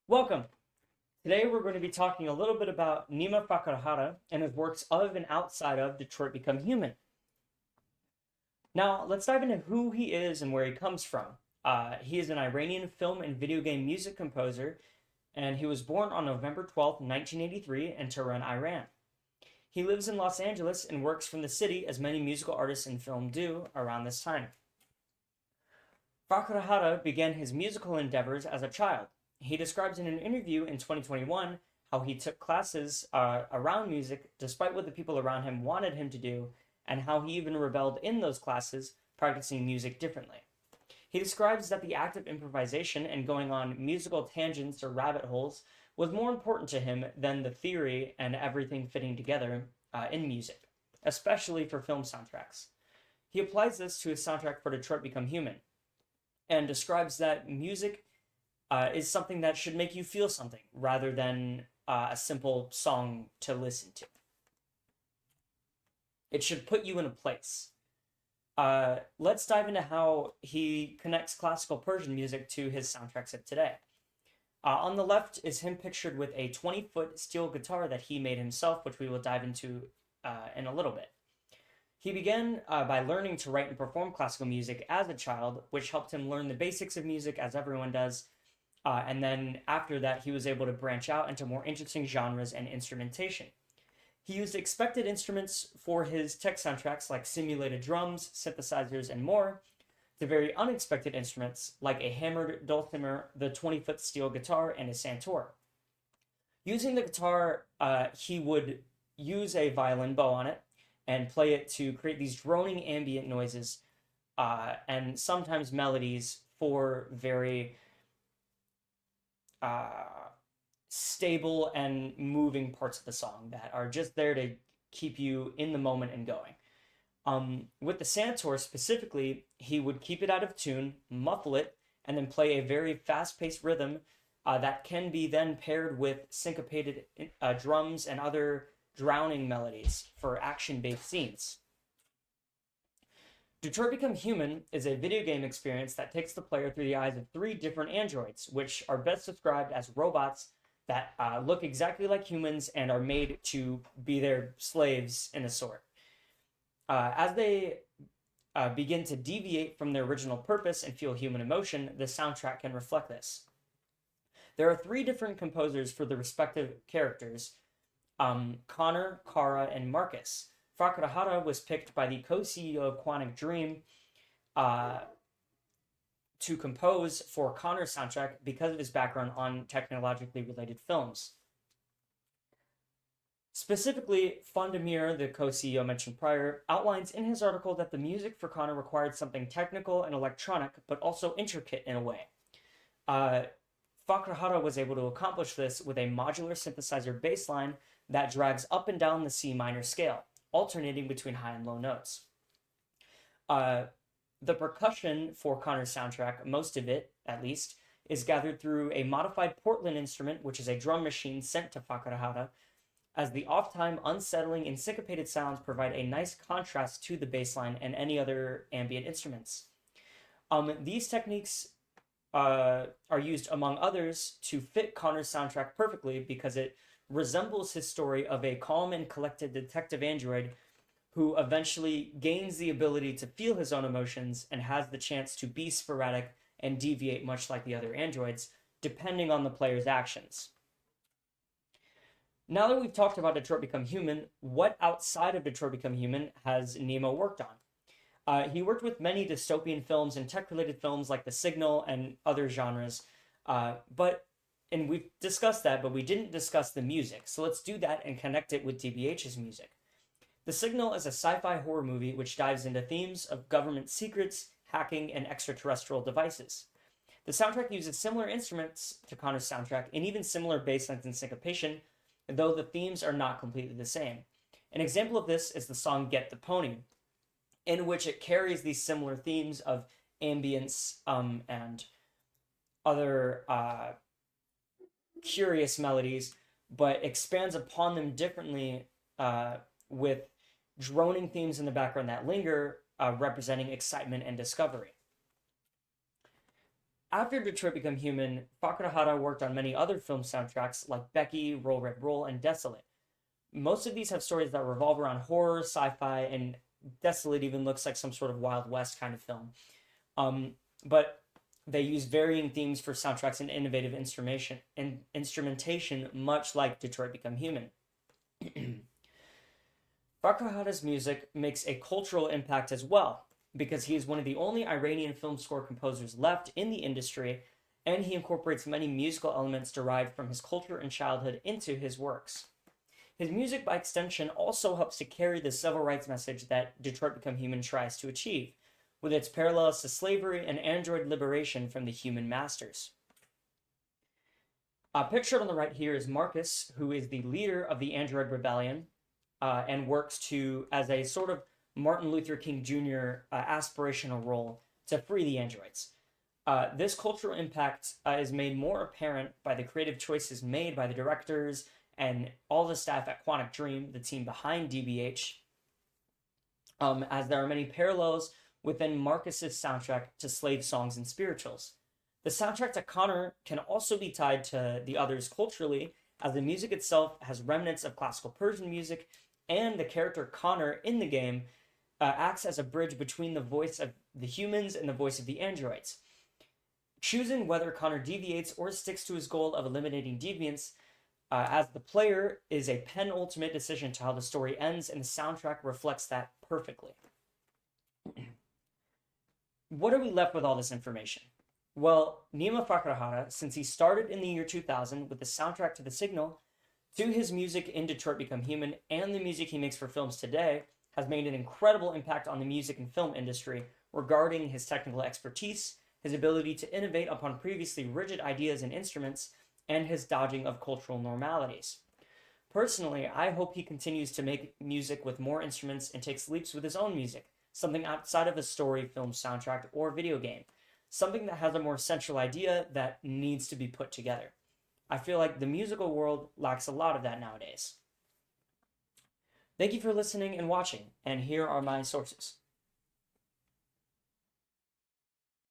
Welcome. Today we're going to be talking a little bit about Nima Fakhrara and his works of and outside of Detroit Become Human. Now, let's dive into who he is and where he comes from. He is an Iranian film and video game music composer, and he was born on November 12th, 1983 in Tehran, Iran. He lives in Los Angeles and works from the city as many musical artists in film do around this time. Fakhrara began his musical endeavors as a child. He describes in an interview in 2021 how he took classes around music despite what the people around him wanted him to do, and how he even rebelled in those classes, practicing music differently. He describes that the act of improvisation and going on musical tangents or rabbit holes was more important to him than the theory and everything fitting together in music, especially for film soundtracks. He applies this to his soundtrack for Detroit Become Human and describes that music is something that should make you feel something rather than a simple song to listen to. It should put you in a place. Let's dive into how he connects classical Persian music to his soundtracks of today. On the left is him pictured with a 20-foot steel guitar that he made himself, which we will dive into in a little bit. He began by learning to write and perform classical music as a child, which helped him learn the basics of music, as everyone does. And then after that, he was able to branch out into more interesting genres and instrumentation. He used expected instruments for his tech soundtracks like simulated drums, synthesizers, and more, to very unexpected instruments like a hammered dulcimer, the 20-foot steel guitar, and a santur. Using the guitar, he would use a violin bow on it and play it to create these droning ambient noises and sometimes melodies for very stable and moving parts of the song that are just there to keep you in the moment and going. With the santur specifically, he would keep it out of tune, muffle it, and then play a very fast-paced rhythm that can be then paired with syncopated drums and other drowning melodies for action-based scenes. Detroit Become Human is a video game experience that takes the player through the eyes of three different androids, which are best described as robots that look exactly like humans and are made to be their slaves in a sort. As they begin to deviate from their original purpose and feel human emotion, the soundtrack can reflect this. There are three different composers for the respective characters, Connor, Kara, and Marcus. Fakhrara was picked by the co-CEO of Quantic Dream to compose for Connor's soundtrack because of his background on technologically related films. Specifically, Fondaumiere, the co-CEO mentioned prior, outlines in his article that the music for Connor required something technical and electronic, but also intricate in a way. Fakhrara was able to accomplish this with a modular synthesizer bass line that drags up and down the C minor scale, alternating between high and low notes. The percussion for Connor's soundtrack, most of it, at least, is gathered through a modified Portland instrument, which is a drum machine sent to Fakhrara, as the oft-time unsettling and syncopated sounds provide a nice contrast to the bass line and any other ambient instruments. These techniques are used, among others, to fit Connor's soundtrack perfectly because it resembles his story of a calm and collected detective android who eventually gains the ability to feel his own emotions and has the chance to be sporadic and deviate much like the other androids, depending on the player's actions. Now that we've talked about Detroit Become Human, what outside of Detroit Become Human has Nima worked on? He worked with many dystopian films and tech-related films like The Signal and other genres, and we've discussed that, but we didn't discuss the music, so let's do that and connect it with DBH's music. The Signal is a sci-fi horror movie which dives into themes of government secrets, hacking, and extraterrestrial devices. The soundtrack uses similar instruments to Connor's soundtrack and even similar bass lines and syncopation, though the themes are not completely the same. An example of this is the song Get the Pony, in which it carries these similar themes of ambience and other curious melodies, but expands upon them differently with droning themes in the background that linger, representing excitement and discovery. After Detroit Become Human, Fakhrara worked on many other film soundtracks like Becky, Roll Red Roll, and Desolate. Most of these have stories that revolve around horror, sci-fi, and Desolate even looks like some sort of Wild West kind of film. But they use varying themes for soundtracks and innovative instrumentation, much like Detroit Become Human. Fakhrara's music makes a cultural impact as well, because he is one of the only Iranian film score composers left in the industry, and he incorporates many musical elements derived from his culture and childhood into his works. His music, by extension, also helps to carry the civil rights message that Detroit Become Human tries to achieve, with its parallels to slavery and android liberation from the human masters. Pictured on the right here is Marcus, who is the leader of the Android Rebellion, and works as a sort of Martin Luther King Jr. Aspirational role to free the androids. This cultural impact is made more apparent by the creative choices made by the directors and all the staff at Quantic Dream, the team behind DBH, as there are many parallels within Marcus's soundtrack to slave songs and spirituals. The soundtrack to Connor can also be tied to the others culturally, as the music itself has remnants of classical Persian music, and the character Connor in the game acts as a bridge between the voice of the humans and the voice of the androids. Choosing whether Connor deviates or sticks to his goal of eliminating deviance as the player is a penultimate decision to how the story ends, and the soundtrack reflects that perfectly. What are we left with all this information? Well, Nima Fakhrara, since he started in the year 2000 with the soundtrack to The Signal, to his music in Detroit Become Human, and the music he makes for films today, has made an incredible impact on the music and film industry regarding his technical expertise, his ability to innovate upon previously rigid ideas and instruments, and his dodging of cultural normalities. Personally, I hope he continues to make music with more instruments and takes leaps with his own music, something outside of a story, film, soundtrack, or video game, something that has a more central idea that needs to be put together. I feel like the musical world lacks a lot of that nowadays. Thank you for listening and watching, and here are my sources.